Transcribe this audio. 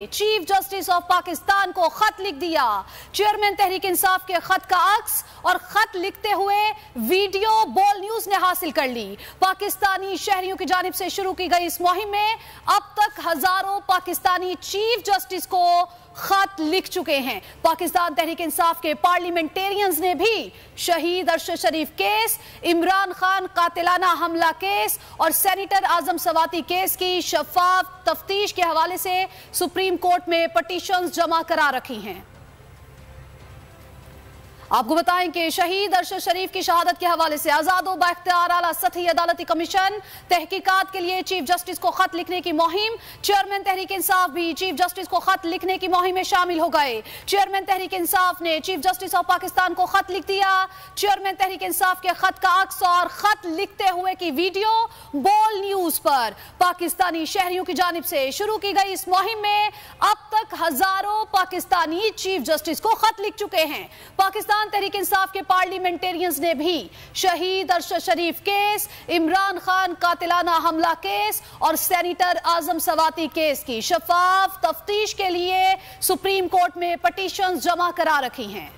Chief justice of Pakistan को खत लिख दिया। चेयरमैन तहरीक इंसाफ के खत का अक्स और खत लिखते हुए वीडियो बोल न्यूज ने हासिल कर ली। पाकिस्तानी शहरियों की जानिब से शुरू की गई इस मुहिम में अब तक हजारों पाकिस्तानी चीफ जस्टिस को खत लिख चुके हैं। पाकिस्तान तहरीक इंसाफ के पार्लियामेंटेरियंस ने भी शहीद अरशद शरीफ केस, इमरान खान कातिलाना हमला केस और सेनेटर आजम सवाती केस की शफाफ तफ्तीश के हवाले से सुप्रीम कोर्ट में पटिशन्स जमा करा रखी हैं। आपको बताएं कि शहीद अरशद शरीफ की शहादत के हवाले से आजाद व बाइख्तियार आला सतही अदालती कमीशन तहकीकात के लिए चीफ जस्टिस को खत लिखने की मुहिम। चेयरमैन तहरीक इंसाफ भी चीफ जस्टिस को खत लिखने की मुहिम में शामिल हो गए। चेयरमैन तहरीक इंसाफ ने चीफ जस्टिस ऑफ पाकिस्तान को खत लिख दिया। चेयरमैन तहरीक इंसाफ के खत का अक्स और खत लिखते हुए की वीडियो बोल न्यूज पर पाकिस्तानी शहरियों की जानिब से शुरू की गई इस मुहिम में अब तक हजारों पाकिस्तानी चीफ जस्टिस को खत लिख चुके हैं। पाकिस्तान तहरीक इंसाफ के पार्लियामेंटेरियंस ने भी शहीद अरशद शरीफ केस, इमरान खान कातिलाना हमला केस और सेनेटर आजम सवाती केस की शफाफ तफ्तीश के लिए सुप्रीम कोर्ट में पटिशन्स जमा करा रखी हैं।